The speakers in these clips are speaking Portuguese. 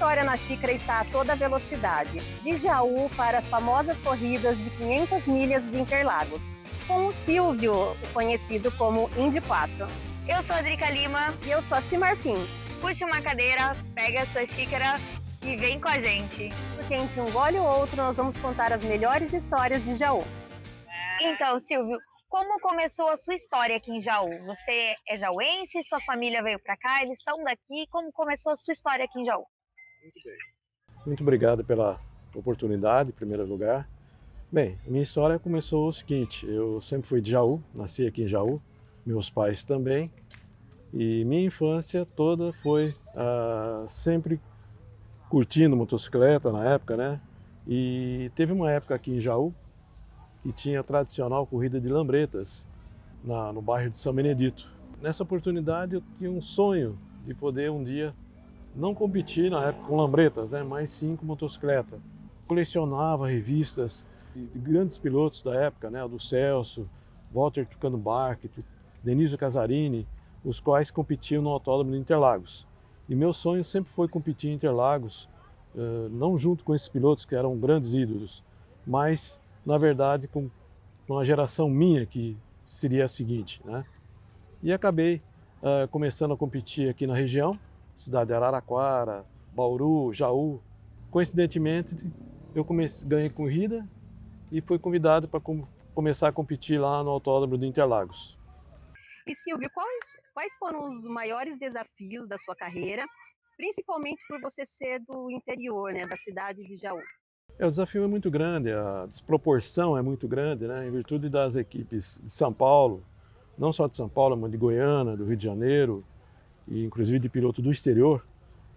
história na xícara está a toda velocidade, de Jaú para as famosas corridas de 500 milhas de Interlagos, com o Silvio, conhecido como Indy 4. Eu sou a Drica Lima. E eu sou a Cimarfim. Puxa uma cadeira, pega a sua xícara e vem com a gente. Porque entre um gole e o outro nós vamos contar as melhores histórias de Jaú. Então, Silvio, como começou a sua história aqui em Jaú? Você é jauense, sua família veio para cá, eles são daqui. Como começou a sua história aqui em Jaú? Muito bem. Muito obrigado pela oportunidade, em primeiro lugar. Bem, minha história começou o seguinte, eu sempre fui de Jaú, nasci aqui em Jaú, meus pais também, e minha infância toda foi sempre curtindo motocicleta na época, né? E teve uma época aqui em Jaú que tinha a tradicional corrida de lambretas no bairro de São Benedito. Nessa oportunidade eu tinha um sonho de poder um dia não competir na época com lambretas, né, mas sim com motocicleta. Colecionava revistas de grandes pilotos da época, né, do Celso, Walter Tucano Barket, Denizio Casarini, os quais competiam no Autódromo de Interlagos. E meu sonho sempre foi competir em Interlagos, não junto com esses pilotos que eram grandes ídolos, mas na verdade com uma geração minha que seria a seguinte, né? E acabei começando a competir aqui na região, cidade de Araraquara, Bauru, Jaú. Coincidentemente, eu ganhei corrida e fui convidado para começar a competir lá no Autódromo de Interlagos. E Silvio, quais foram os maiores desafios da sua carreira, principalmente por você ser do interior, né, da cidade de Jaú? O desafio é muito grande, a desproporção é muito grande, né, em virtude das equipes de São Paulo, não só de São Paulo, mas de Goiânia, do Rio de Janeiro, e inclusive de piloto do exterior.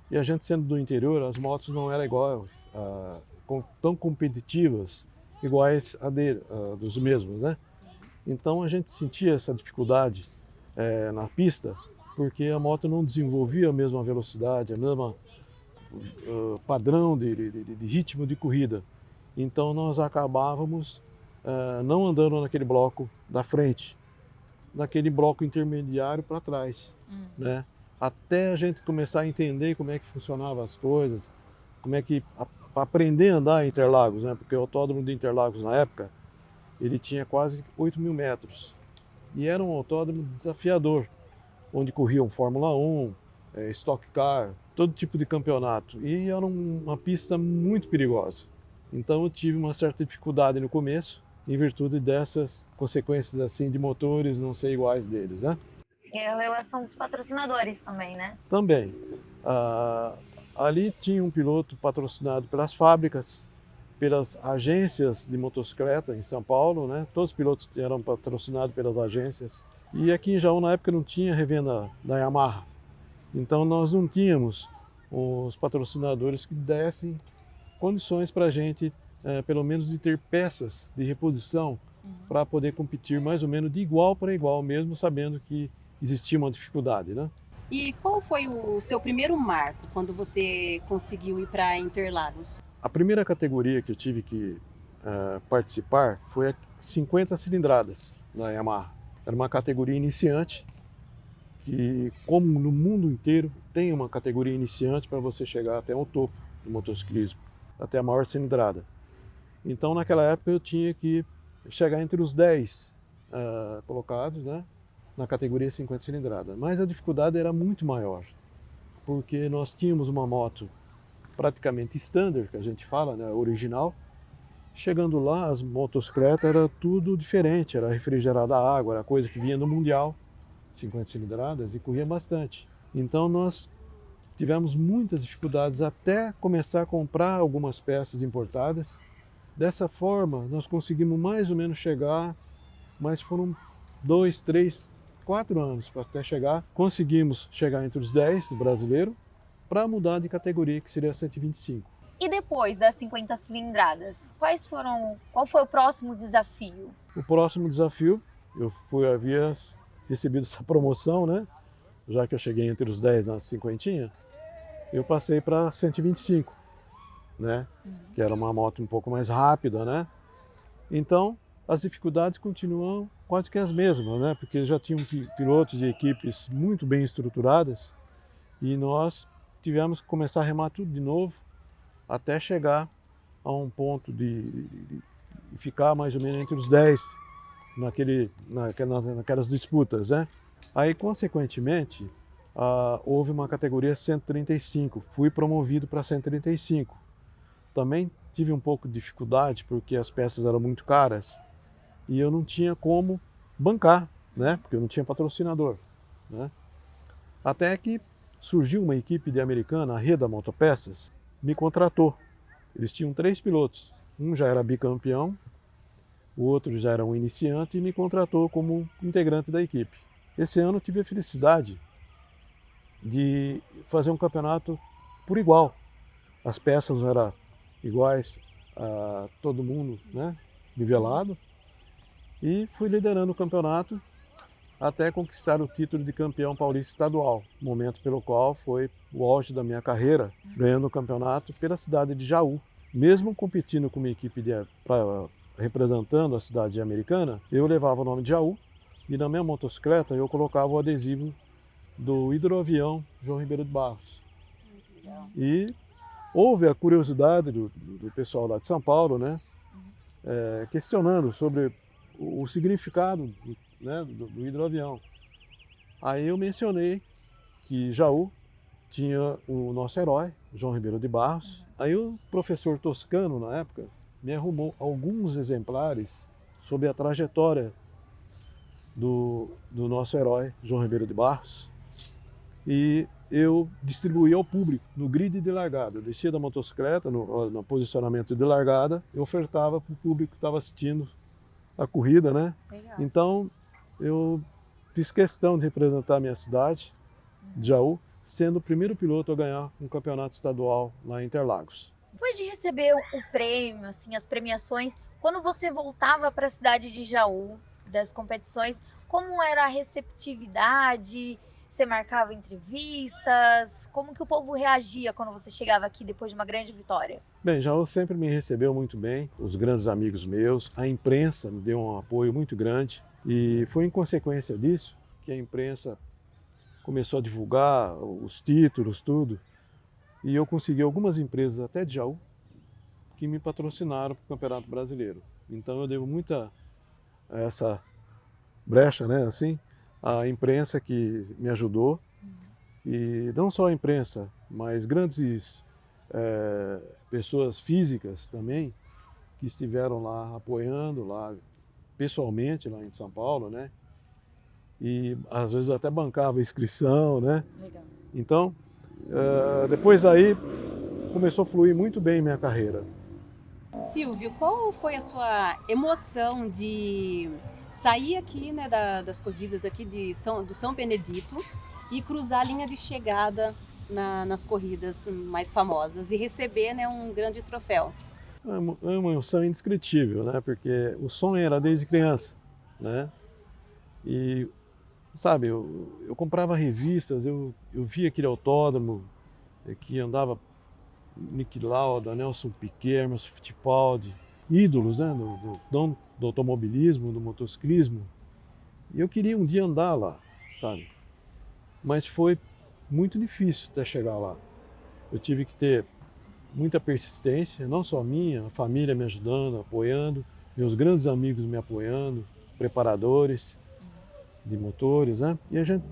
E a gente sendo do interior, as motos não eram iguais, tão competitivas, iguais dos mesmos, né? Então a gente sentia essa dificuldade na pista, porque a moto não desenvolvia a mesma velocidade, a mesma padrão de ritmo de corrida. Então nós acabávamos não andando naquele bloco da frente, naquele bloco intermediário para trás, né? Até a gente começar a entender como é que funcionavam as coisas, como é que aprender a andar em Interlagos, né? Porque o Autódromo de Interlagos na época ele tinha quase 8.000 metros e era um autódromo desafiador, onde corriam Fórmula 1, Stock Car, todo tipo de campeonato, e era uma pista muito perigosa. Então eu tive uma certa dificuldade no começo, em virtude dessas consequências assim de motores não ser iguais deles, né? E a relação dos patrocinadores também, né? Também. Ali tinha um piloto patrocinado pelas fábricas, pelas agências de motocicleta em São Paulo, né? Todos os pilotos eram patrocinados pelas agências. E aqui em Jaú, na época, não tinha revenda da Yamaha. Então nós não tínhamos os patrocinadores que dessem condições para a gente, pelo menos, de ter peças de reposição para poder competir mais ou menos de igual para igual, mesmo sabendo que existia uma dificuldade, né? E qual foi o seu primeiro marco quando você conseguiu ir para Interlagos? A primeira categoria que eu tive que participar foi a 50 cilindradas da Yamaha. Era uma categoria iniciante, que, como no mundo inteiro, tem uma categoria iniciante para você chegar até o topo do motociclismo, até a maior cilindrada. Então, naquela época, eu tinha que chegar entre os 10 colocados, né, na categoria 50 cilindrada. Mas a dificuldade era muito maior, porque nós tínhamos uma moto praticamente standard, que a gente fala, né, original. Chegando lá, as motocicletas era tudo diferente, era refrigerada a água, era coisa que vinha no Mundial, 50 cilindradas, e corria bastante. Então nós tivemos muitas dificuldades até começar a comprar algumas peças importadas. Dessa forma, nós conseguimos mais ou menos chegar, mas foram 2, 3, 4 anos para até chegar. Conseguimos chegar entre os 10 do brasileiro para mudar de categoria, que seria a 125. E depois das 50 cilindradas, qual foi o próximo desafio? O próximo desafio, havia recebido essa promoção, né? Já que eu cheguei entre os 10 na cinquentinha, eu passei para 125, né? Que era uma moto um pouco mais rápida, né? Então, as dificuldades continuam quase que as mesmas, né? Porque já tinham pilotos de equipes muito bem estruturadas e nós tivemos que começar a remar tudo de novo até chegar a um ponto de ficar mais ou menos entre os 10 naquelas disputas, né? Aí, consequentemente, houve uma categoria 135, fui promovido para 135. Também tive um pouco de dificuldade porque as peças eram muito caras e eu não tinha como bancar, né? Porque eu não tinha patrocinador, né? Até que surgiu uma equipe de americana, a Reda Motopeças, me contratou. Eles tinham 3 pilotos, um já era bicampeão, o outro já era um iniciante e me contratou como integrante da equipe. Esse ano eu tive a felicidade de fazer um campeonato por igual. As peças eram iguais a todo mundo, né, nivelado, e fui liderando o campeonato até conquistar o título de campeão paulista estadual, momento pelo qual foi o auge da minha carreira, ganhando o campeonato pela cidade de Jaú. Mesmo competindo com uma equipe representando a cidade americana, eu levava o nome de Jaú e na minha motocicleta eu colocava o adesivo do hidroavião João Ribeiro de Barros. E houve a curiosidade do pessoal lá de São Paulo, né, questionando sobre o significado né, do hidroavião. Aí eu mencionei que Jaú tinha o nosso herói, João Ribeiro de Barros. Aí o professor Toscano, na época, me arrumou alguns exemplares sobre a trajetória do nosso herói, João Ribeiro de Barros. E eu distribuí ao público no grid de largada. Eu descia da motocicleta, no posicionamento de largada, eu ofertava para o público que estava assistindo a corrida, né? Legal. Então, eu fiz questão de representar a minha cidade, de Jaú, sendo o primeiro piloto a ganhar um campeonato estadual lá em Interlagos. Depois de receber o prêmio, assim, as premiações, quando você voltava para a cidade de Jaú, das competições, como era a receptividade? Você marcava entrevistas? Como que o povo reagia quando você chegava aqui depois de uma grande vitória? Bem, Jaú sempre me recebeu muito bem, os grandes amigos meus, a imprensa me deu um apoio muito grande e foi em consequência disso que a imprensa começou a divulgar os títulos, tudo, e eu consegui algumas empresas até de Jaú que me patrocinaram para o Campeonato Brasileiro. Então eu devo muita essa brecha, né, assim, a imprensa que me ajudou, e não só a imprensa, mas grandes pessoas físicas também, que estiveram lá apoiando, lá pessoalmente, lá em São Paulo, né? E às vezes até bancava inscrição, né? Legal. Então, depois daí, começou a fluir muito bem minha carreira. Silvio, qual foi a sua emoção de sair aqui, né, das corridas aqui do São Benedito e cruzar a linha de chegada nas corridas mais famosas e receber, né, um grande troféu? É uma emoção indescritível, né? Porque o sonho era desde criança, né? E, sabe, eu comprava revistas, eu via aquele autódromo que andava Niki Lauda, Nelson Piquet, Emerson Fittipaldi, ídolos, né, do automobilismo, do motociclismo. E eu queria um dia andar lá, sabe? Mas foi muito difícil até chegar lá. Eu tive que ter muita persistência, não só minha, a família me ajudando, apoiando, meus grandes amigos me apoiando, preparadores de motores, né? E a gente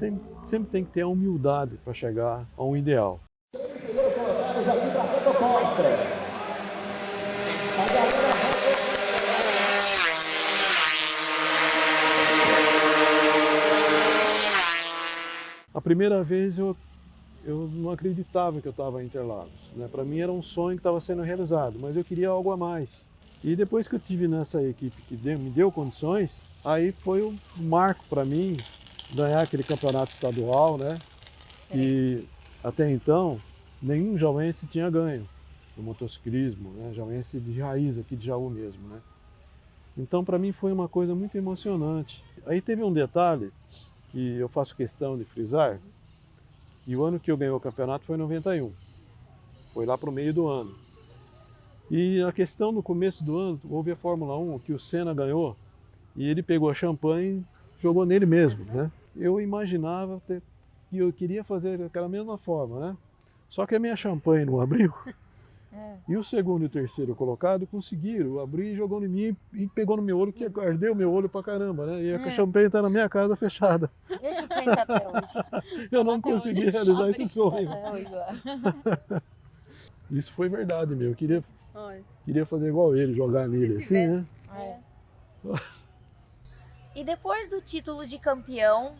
sempre tem que ter a humildade para chegar a um ideal. A primeira vez eu não acreditava que eu estava em Interlagos, né? Para mim era um sonho que estava sendo realizado, mas eu queria algo a mais. E depois que eu tive nessa equipe que me deu condições, aí foi um marco para mim ganhar aquele campeonato estadual, né? E até então nenhum jauense tinha ganho no motociclismo, né? Jauense de raiz aqui de Jaú mesmo, né? Então para mim foi uma coisa muito emocionante. Aí teve um detalhe que eu faço questão de frisar, e o ano que eu ganhei o campeonato foi em 91, foi lá para o meio do ano. E a questão no começo do ano, houve a Fórmula 1, que o Senna ganhou, e ele pegou a champanhe e jogou nele mesmo, né? Eu imaginava que eu queria fazer daquela mesma forma, né? Só que a minha champanhe não abriu. É. E o segundo e o terceiro colocado conseguiram abrir e jogou em mim e pegou no meu olho, que ardeu meu olho pra caramba, né? E a champanhe tá na minha casa fechada. Deixa eu tentar até hoje. Eu não Até consegui hoje. realizar esse sonho. Até hoje lá. Isso foi verdade, meu. Eu Olha. queria fazer igual ele, jogar nele assim, tiver. né? É. E depois do título de campeão,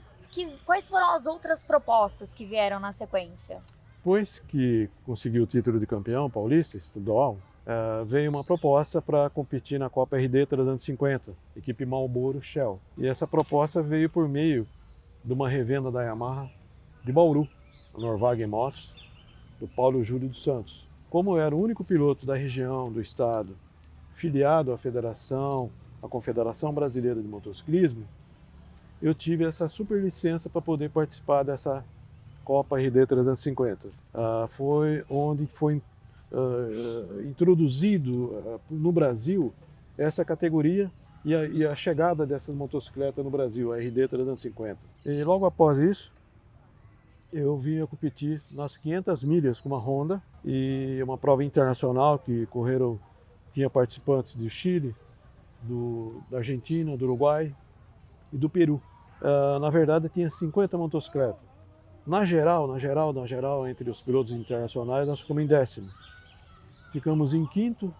quais foram as outras propostas que vieram na sequência? Depois que consegui o título de campeão paulista estadual, veio uma proposta para competir na Copa RD 350, equipe Marlboro Shell. E essa proposta veio por meio de uma revenda da Yamaha de Bauru, a Norwagen Motos, do Paulo Júlio dos Santos. Como eu era o único piloto da região, do estado, filiado à federação, à Confederação Brasileira de Motociclismo, eu tive essa super licença para poder participar dessa Copa RD 350. Foi onde foi introduzido no Brasil essa categoria e a chegada dessas motocicletas no Brasil, a RD 350. E logo após isso, eu vim a competir nas 500 milhas com uma Honda e uma prova internacional que tinha participantes do Chile, da Argentina, do Uruguai e do Peru. Na verdade, tinha 50 motocicletas. Na geral, entre os pilotos internacionais, nós ficamos em 10º. Ficamos em 5º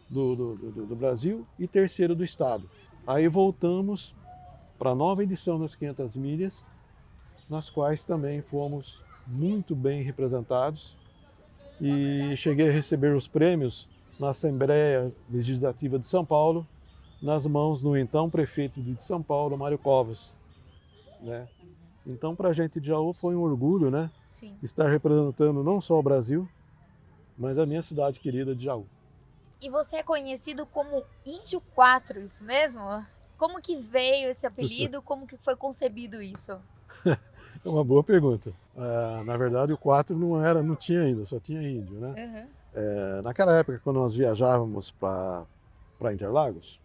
do Brasil e 3º do estado. Aí voltamos para a nova edição das 500 milhas, nas quais também fomos muito bem representados e cheguei a receber os prêmios na Assembleia Legislativa de São Paulo, nas mãos do então prefeito de São Paulo, Mário Covas, né? Então, para a gente de Jaú foi um orgulho, né? Sim. Estar representando não só o Brasil, mas a minha cidade querida de Jaú. E você é conhecido como Índio 4, isso mesmo? Como que veio esse apelido? Como que foi concebido isso? É uma boa pergunta. Na verdade, o 4 não tinha ainda, só tinha índio, né? Naquela época, quando nós viajávamos para Interlagos,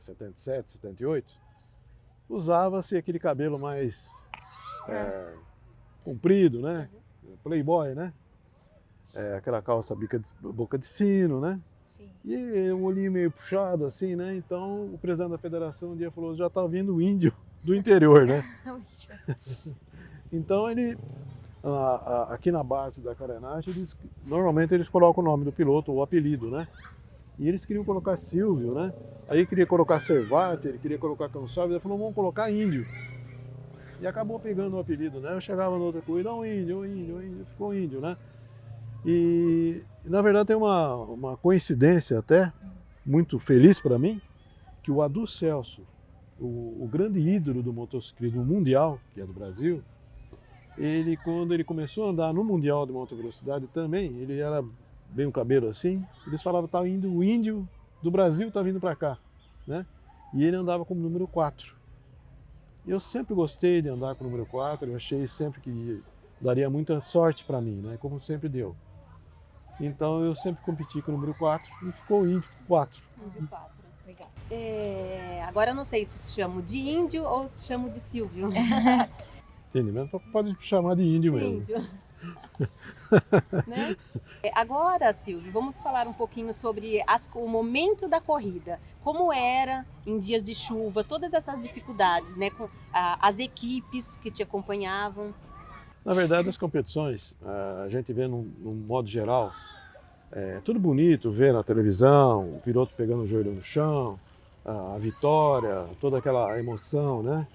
77, 78, usava-se aquele cabelo mais comprido, né? Playboy, né? Aquela calça boca de sino, né? Sim. E um olhinho meio puxado assim, né? Então o presidente da federação um dia falou, já tá vindo o índio do interior, né? Então ele, aqui na base da carenagem, normalmente eles colocam o nome do piloto ou o apelido, né? E eles queriam colocar Silvio, né? Aí queria colocar Cervati, ele queria colocar Cansóvio, ele falou, vamos colocar Índio. E acabou pegando o apelido, né? Eu chegava na outra corrida, o índio, ficou Índio, né? E na verdade tem uma coincidência até, muito feliz para mim, que o Adu Celso, o grande ídolo do motociclismo mundial, que é do Brasil, quando ele começou a andar no Mundial de Alta Velocidade também, ele era bem o cabelo assim, eles falavam que o índio do Brasil tá vindo para cá, né? E ele andava como número 4. Eu sempre gostei de andar com o número 4, eu achei sempre que daria muita sorte para mim, né? Como sempre deu. Então eu sempre competi com o número 4 e ficou o Índio 4. Índio 4. Legal. Agora eu não sei, te chamo de Índio ou te chamo de Silvio? Entendi, mas pode chamar de Índio mesmo. Índio. Né? Agora, Silvio, vamos falar um pouquinho sobre o momento da corrida. Como era em dias de chuva, todas essas dificuldades, né? Com as equipes que te acompanhavam. Na verdade, as competições, a gente vê num modo geral, tudo bonito, ver na televisão, o piloto pegando o joelho no chão, a vitória, toda aquela emoção, né?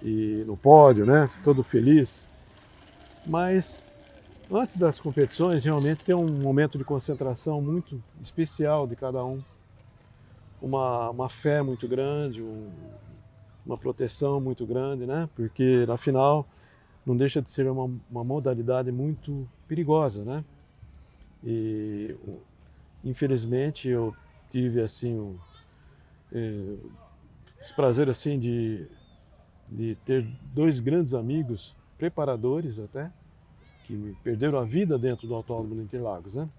E no pódio, né? Todo feliz. Mas antes das competições, realmente tem um momento de concentração muito especial de cada um. Uma fé muito grande, uma proteção muito grande, né? Porque, afinal, não deixa de ser uma modalidade muito perigosa, né? E, infelizmente, eu tive, assim, esse prazer, assim, de ter dois grandes amigos, preparadores até, que perderam a vida dentro do Autódromo de Interlagos, né?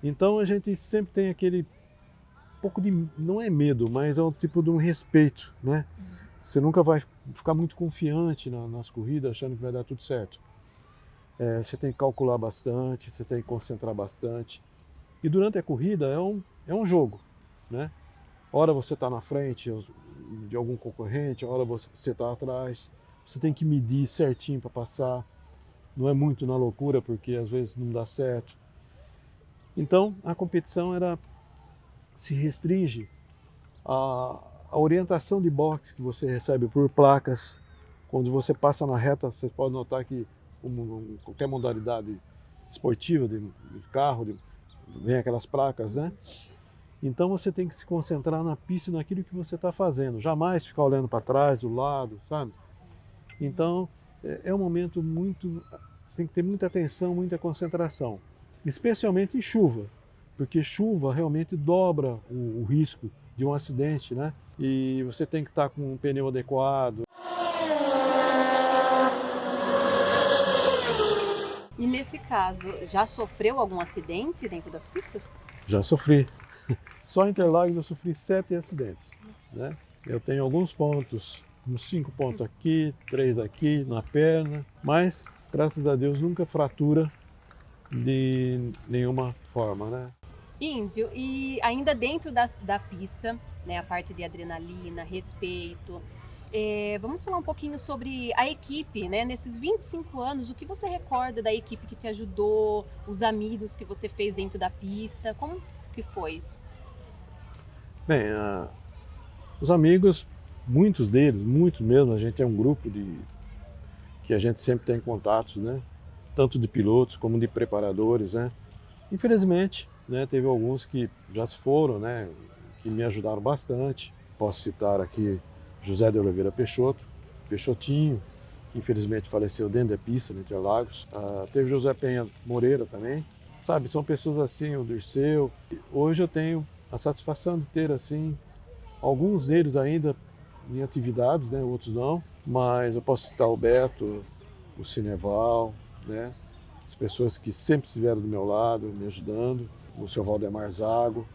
Então a gente sempre tem aquele pouco de, não é medo, mas é um tipo de um respeito, né? Você nunca vai ficar muito confiante nas corridas, achando que vai dar tudo certo. Você tem que calcular bastante, você tem que concentrar bastante. E durante a corrida é um jogo, né? Hora você está na frente de algum concorrente, hora você está atrás. Você tem que medir certinho para passar. Não é muito na loucura, porque às vezes não dá certo. Então, a competição se restringe à orientação de boxe que você recebe por placas. Quando você passa na reta, você pode notar que qualquer modalidade esportiva de carro, vem aquelas placas, né? Então você tem que se concentrar na pista, naquilo que você está fazendo. Jamais ficar olhando para trás, do lado, sabe? Então é um momento você tem que ter muita atenção, muita concentração. Especialmente em chuva, porque chuva realmente dobra o risco de um acidente, né? E você tem que estar com um pneu adequado. E nesse caso, já sofreu algum acidente dentro das pistas? Já sofri. Só em Interlagos eu sofri 7 acidentes, né? Eu tenho alguns pontos, uns 5 pontos aqui, 3 aqui, na perna, mas, graças a Deus, nunca fratura de nenhuma forma, né? Índio, e ainda dentro da pista, né, a parte de adrenalina, respeito, vamos falar um pouquinho sobre a equipe, né? Nesses 25 anos, o que você recorda da equipe que te ajudou, os amigos que você fez dentro da pista, como que foi? Bem, os amigos, muitos deles, muitos mesmo, a gente é um grupo que a gente sempre tem contatos, né? Tanto de pilotos como de preparadores, né? Infelizmente, né, teve alguns que já se foram, né? Que me ajudaram bastante. Posso citar aqui José de Oliveira Peixotinho, que infelizmente faleceu dentro da pista, em Interlagos. Teve José Penha Moreira também. Sabe, são pessoas assim, o Dirceu. Hoje eu tenho a satisfação de ter, assim, alguns deles ainda em atividades, né, outros não, mas eu posso citar o Beto, o Cineval, né, as pessoas que sempre estiveram do meu lado, me ajudando, o seu Valdemar Zago.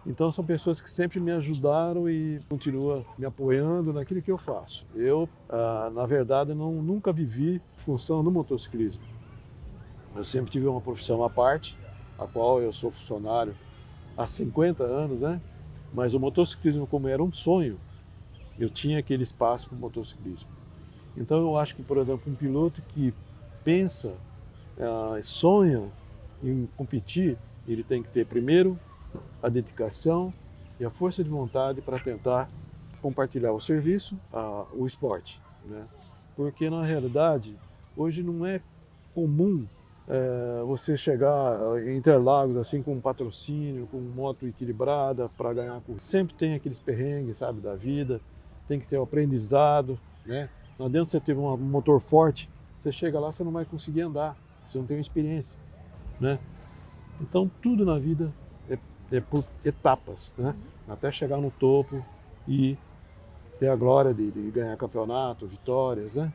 Então são pessoas que sempre me ajudaram e continuam me apoiando naquilo que eu faço. Eu, na verdade, nunca vivi função no motociclismo. Eu sempre tive uma profissão à parte, a qual eu sou funcionário há 50 anos, né? Mas o motociclismo, como era um sonho, eu tinha aquele espaço para o motociclismo. Então eu acho que, por exemplo, um piloto que pensa, sonha em competir, ele tem que ter primeiro a dedicação e a força de vontade para tentar compartilhar o serviço, o esporte, né? Porque na realidade hoje não é comum você chegar em Interlagos assim com um patrocínio, com moto equilibrada para ganhar curso. Sempre tem aqueles perrengues, sabe, da vida, tem que ser o aprendizado, né? Não adianta você ter um motor forte, você chega lá, você não vai conseguir andar, você não tem uma experiência, né? Então tudo na vida é por etapas, né? Até chegar no topo e ter a glória de ganhar campeonato, vitórias, né?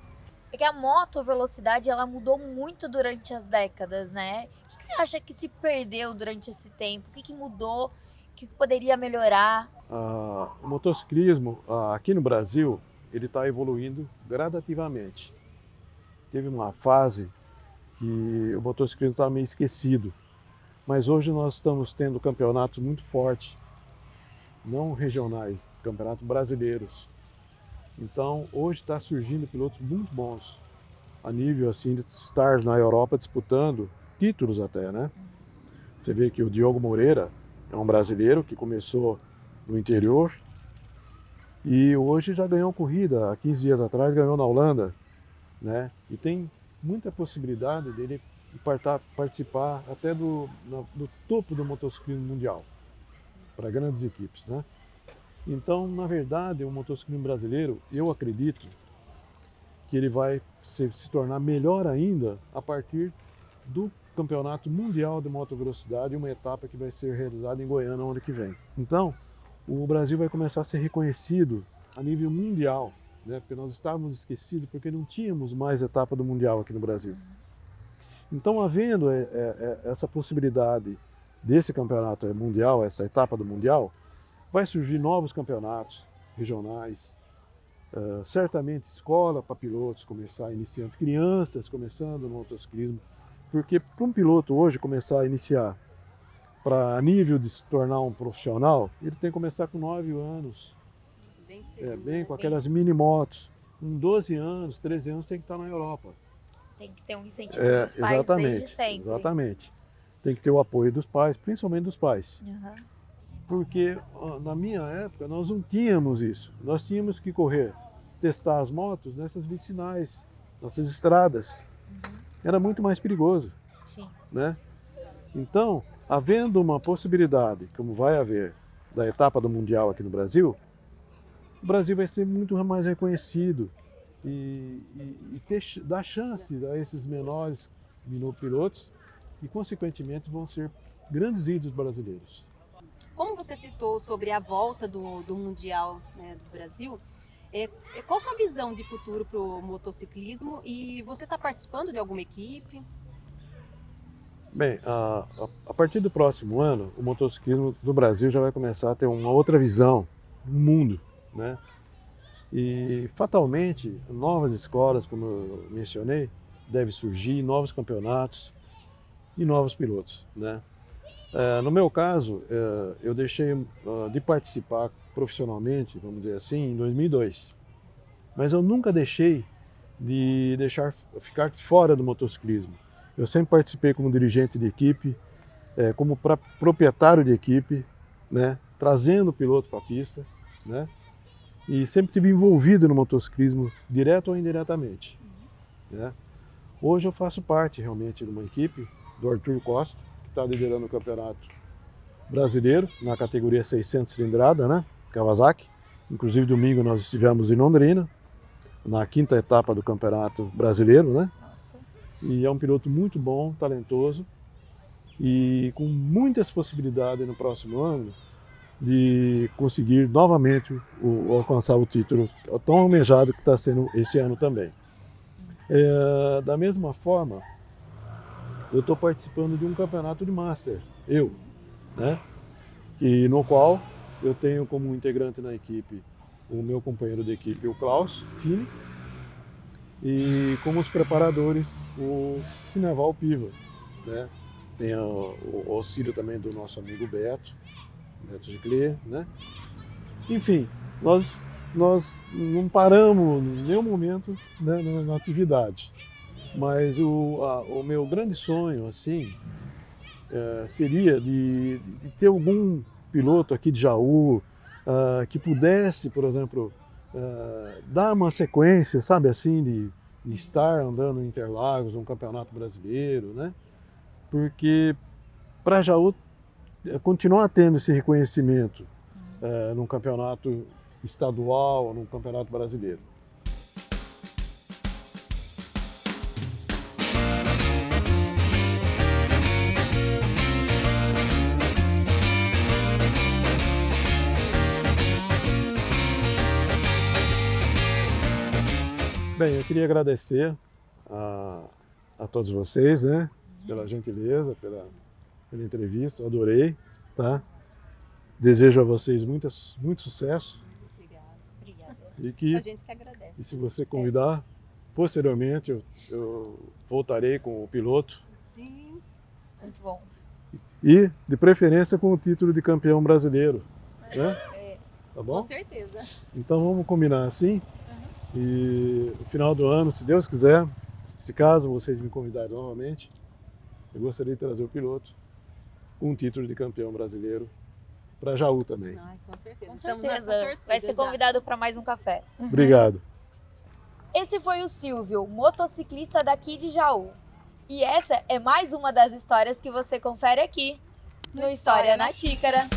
É que a moto velocidade ela mudou muito durante as décadas, né? O que você acha que se perdeu durante esse tempo? O que mudou? O que poderia melhorar? O motociclismo aqui no Brasil ele está evoluindo gradativamente. Teve uma fase que o motociclismo estava meio esquecido, mas hoje nós estamos tendo campeonatos muito fortes, não regionais, campeonatos brasileiros. Então hoje está surgindo pilotos muito bons, a nível assim de estar na Europa disputando títulos até, né? Você vê que o Diogo Moreira é um brasileiro que começou no interior e hoje já ganhou corrida, há 15 dias atrás ganhou na Holanda, né? E tem muita possibilidade dele participar até do topo do motociclismo mundial, para grandes equipes, né? Então, na verdade, o motociclismo brasileiro, eu acredito que ele vai se tornar melhor ainda a partir do Campeonato Mundial de Moto Velocidade, uma etapa que vai ser realizada em Goiânia no ano que vem. Então, o Brasil vai começar a ser reconhecido a nível mundial, né? Porque nós estávamos esquecidos porque não tínhamos mais etapa do Mundial aqui no Brasil. Então, havendo essa possibilidade desse campeonato mundial, essa etapa do Mundial, vai surgir novos campeonatos regionais, certamente escola para pilotos começar iniciando, crianças começando no motociclismo, Porque para um piloto hoje começar a iniciar, para nível de se tornar um profissional, ele tem que começar com 9 anos, Bem cedo, com aquelas mini motos. Com 12 anos, 13 anos tem que estar na Europa. Tem que ter um incentivo dos pais desde sempre. Exatamente. Tem que ter o apoio dos pais, principalmente dos pais. Uhum. Porque na minha época nós não tínhamos isso. Nós tínhamos que correr, testar as motos nessas vicinais, nossas estradas. Era muito mais perigoso, Sim. né? Então, havendo uma possibilidade, como vai haver, da etapa do Mundial aqui no Brasil, o Brasil vai ser muito mais reconhecido e dar chance a esses menores pilotos e, consequentemente, vão ser grandes ídolos brasileiros. Como você citou sobre a volta do Mundial, né, do Brasil, qual a sua visão de futuro para o motociclismo e você está participando de alguma equipe? Bem, a partir do próximo ano, o motociclismo do Brasil já vai começar a ter uma outra visão no mundo, né? E fatalmente, novas escolas, como eu mencionei, devem surgir, novos campeonatos e novos pilotos, né? No meu caso, eu deixei de participar profissionalmente, vamos dizer assim, em 2002. Mas eu nunca deixei de ficar fora do motociclismo. Eu sempre participei como dirigente de equipe, como proprietário de equipe, né, trazendo o piloto para a pista, né, e sempre estive envolvido no motociclismo, direto ou indiretamente, né. Hoje eu faço parte realmente de uma equipe do Arthur Costa, que está liderando o campeonato brasileiro na categoria 600 cilindrada, né, Kawasaki. Inclusive domingo nós estivemos em Londrina, na 5ª etapa do campeonato brasileiro, né. E é um piloto muito bom, talentoso e com muitas possibilidades no próximo ano de conseguir novamente alcançar o título tão almejado que está sendo esse ano também. Da mesma forma, eu estou participando de um campeonato de Master, né? E no qual eu tenho como integrante na equipe o meu companheiro de equipe, o Klaus Fini, e como os preparadores, o Cineval Piva, né? Tem o auxílio também do nosso amigo Beto Giclé, né? Enfim, nós não paramos em nenhum momento, né, na atividade, mas o meu grande sonho, assim, seria de ter algum piloto aqui de Jaú que pudesse, por exemplo, dar uma sequência, sabe, assim, de estar andando em Interlagos, um campeonato brasileiro, né? Porque para Jaú continuar tendo esse reconhecimento num campeonato estadual ou num campeonato brasileiro. Bem, eu queria agradecer a todos vocês, né, pela gentileza, pela entrevista, eu adorei, tá? Desejo a vocês muito sucesso. Obrigada. E que, a gente que agradece. E se você convidar, posteriormente eu voltarei com o piloto. Sim. Muito bom. E, de preferência, com o título de campeão brasileiro, né? Tá bom? Com certeza. Então vamos combinar assim. E no final do ano, se Deus quiser, se caso vocês me convidarem novamente, eu gostaria de trazer o piloto com um título de campeão brasileiro para Jaú também. Ai, com certeza. Com Estamos certeza. nessa torcida. Vai ser convidado para mais um café. Obrigado. Esse foi o Silvio, motociclista daqui de Jaú. E essa é mais uma das histórias que você confere aqui no História na Xícara.